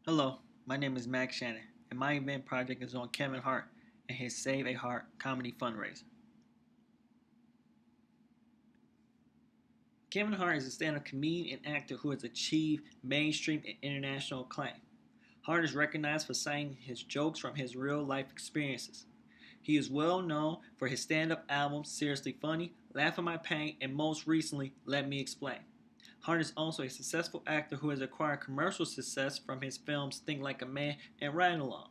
Hello, my name is Max Shannon, and my event project is on Kevin Hart and his Save a Heart comedy fundraiser. Kevin Hart is a stand-up comedian and actor who has achieved mainstream and international acclaim. Hart is recognized for citing his jokes from his real-life experiences. He is well known for his stand-up albums Seriously Funny, Laugh at My Pain, and most recently, Let Me Explain. Hart is also a successful actor who has acquired commercial success from his films Think Like a Man and Ride Along.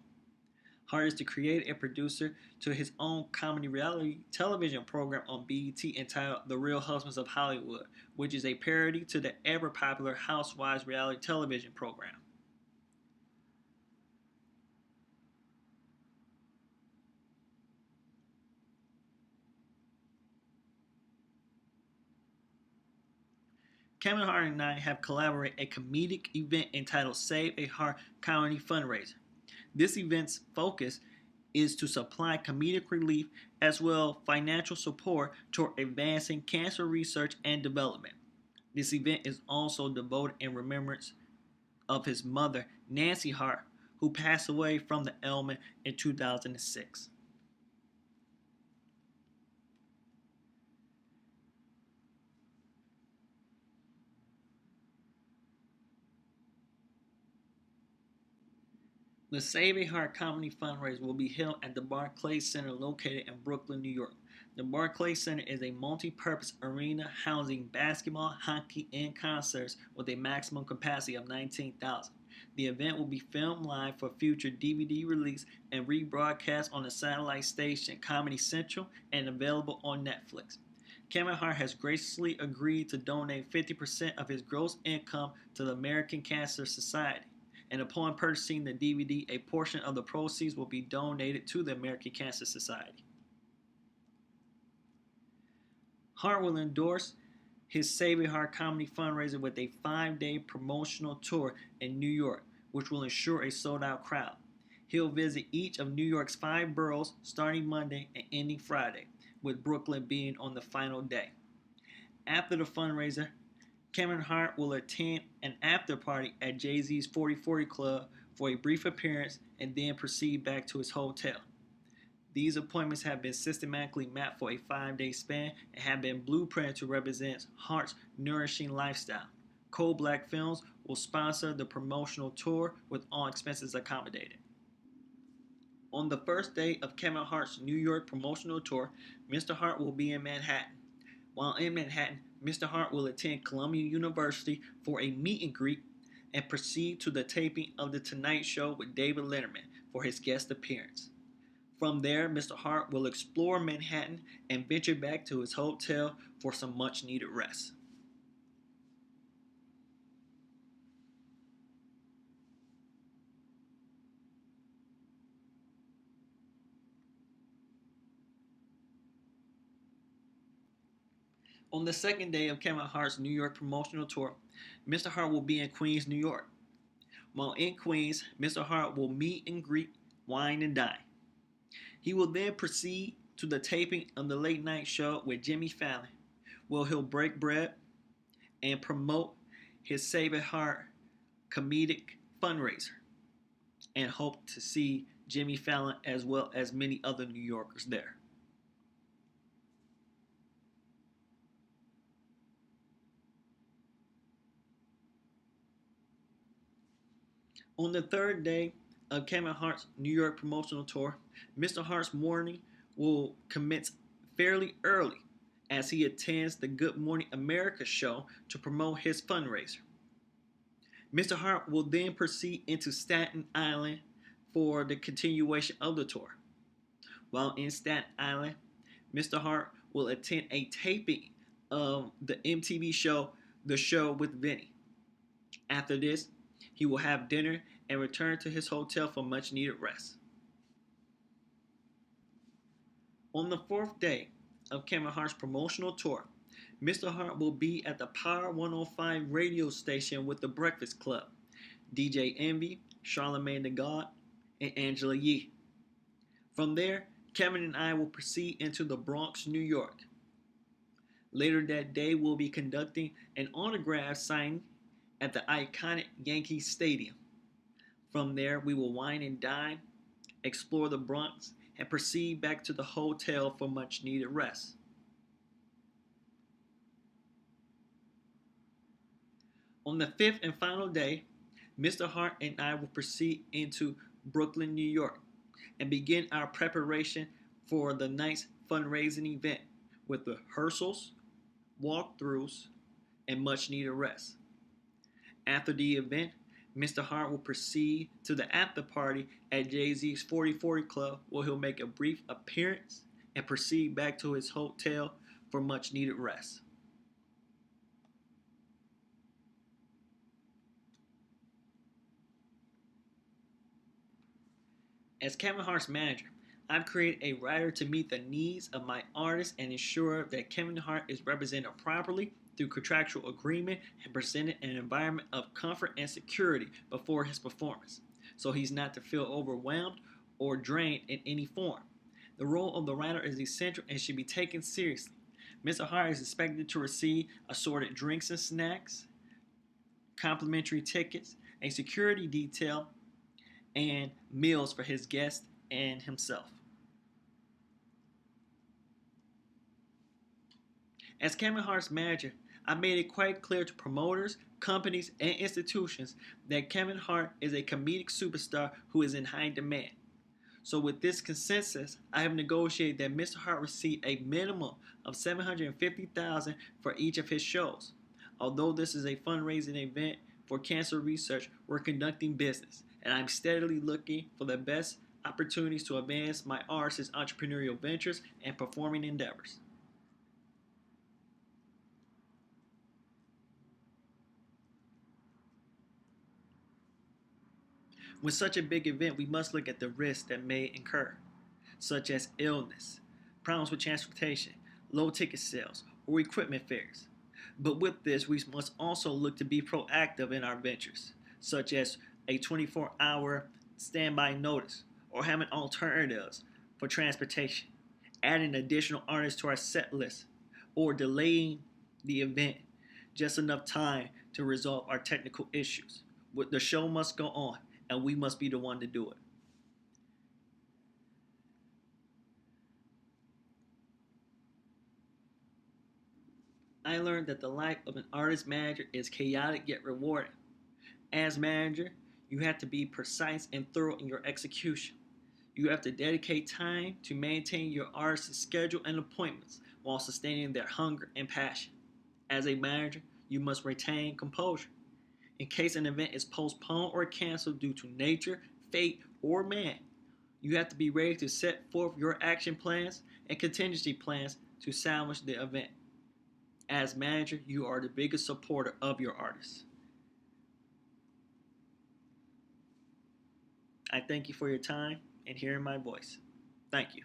Hart is the creator and producer to his own comedy reality television program on BET entitled The Real Husbands of Hollywood, which is a parody to the ever popular Housewives reality television program. Kevin Hart and I have collaborated a comedic event entitled Save a Heart Comedy Fundraiser. This event's focus is to supply comedic relief as well as financial support toward advancing cancer research and development. This event is also devoted in remembrance of his mother, Nancy Hart, who passed away from the ailment in 2006. The Save a Heart Comedy Fundraiser will be held at the Barclays Center located in Brooklyn, New York. The Barclays Center is a multi-purpose arena housing basketball, hockey, and concerts with a maximum capacity of 19,000. The event will be filmed live for future DVD release and rebroadcast on the satellite station Comedy Central and available on Netflix. Kevin Hart has graciously agreed to donate 50% of his gross income to the American Cancer Society, and upon purchasing the DVD, a portion of the proceeds will be donated to the American Cancer Society. Hart will endorse his Save a Heart comedy fundraiser with a 5-day promotional tour in New York, which will ensure a sold-out crowd. He'll visit each of New York's 5 boroughs starting Monday and ending Friday, with Brooklyn being on the final day. After the fundraiser, Kevin Hart will attend an after party at Jay-Z's 4040 Club for a brief appearance and then proceed back to his hotel. These appointments have been systematically mapped for a 5-day span and have been blueprinted to represent Hart's nourishing lifestyle. Cold Black Films will sponsor the promotional tour with all expenses accommodated. On the first day of Kevin Hart's New York promotional tour, Mr. Hart will be in Manhattan. While in Manhattan, Mr. Hart will attend Columbia University for a meet and greet and proceed to the taping of The Tonight Show with David Letterman for his guest appearance. From there, Mr. Hart will explore Manhattan and venture back to his hotel for some much needed rest. On the second day of Kevin Hart's New York promotional tour, Mr. Hart will be in Queens, New York. While in Queens, Mr. Hart will meet and greet, wine and dine. He will then proceed to the taping of the late night show with Jimmy Fallon, where he'll break bread and promote his Save a Heart comedic fundraiser, and hope to see Jimmy Fallon as well as many other New Yorkers there. On the third day of Kevin Hart's New York promotional tour, Mr. Hart's morning will commence fairly early as he attends the Good Morning America show to promote his fundraiser. Mr. Hart will then proceed into Staten Island for the continuation of the tour. While in Staten Island, Mr. Hart will attend a taping of the MTV show The Show with Vinny. After this, he will have dinner and return to his hotel for much needed rest. On the fourth day of Kevin Hart's promotional tour, Mr. Hart will be at the Power 105 radio station with the Breakfast Club, DJ Envy, Charlamagne the God, and Angela Yee. From there, Kevin and I will proceed into the Bronx, New York. Later that day, we'll be conducting an autograph signing at the iconic Yankee Stadium. From there, we will wine and dine, explore the Bronx, and proceed back to the hotel for much needed rest. On the fifth and final day, Mr. Hart and I will proceed into Brooklyn, New York, and begin our preparation for the night's fundraising event with rehearsals, walkthroughs, and much needed rest. After the event, Mr. Hart will proceed to the after party at Jay-Z's 4040 Club, where he'll make a brief appearance and proceed back to his hotel for much needed rest. As Kevin Hart's manager, I've created a rider to meet the needs of my artists and ensure that Kevin Hart is represented properly through contractual agreement and presented an environment of comfort and security before his performance, so he's not to feel overwhelmed or drained in any form. The role of the rider is essential and should be taken seriously. Mr. Hart is expected to receive assorted drinks and snacks, complimentary tickets, a security detail, and meals for his guests and himself. As Kevin Hart's manager, I made it quite clear to promoters, companies, and institutions that Kevin Hart is a comedic superstar who is in high demand. So with this consensus, I have negotiated that Mr. Hart receive a minimum of $750,000 for each of his shows. Although this is a fundraising event for cancer research, we're conducting business, and I'm steadily looking for the best opportunities to advance my artist's entrepreneurial ventures and performing endeavors. With such a big event, we must look at the risks that may incur, such as illness, problems with transportation, low ticket sales, or equipment fares. But with this, we must also look to be proactive in our ventures, such as a 24-hour standby notice or having alternatives for transportation, adding additional artists to our set list, or delaying the event just enough time to resolve our technical issues. The show must go on, and we must be the one to do it. I learned that the life of an artist manager is chaotic yet rewarding. As manager, you have to be precise and thorough in your execution. You have to dedicate time to maintain your artist's schedule and appointments while sustaining their hunger and passion. As a manager, you must retain composure. In case an event is postponed or canceled due to nature, fate, or man, you have to be ready to set forth your action plans and contingency plans to salvage the event. As manager, you are the biggest supporter of your artists. I thank you for your time and hearing my voice. Thank you.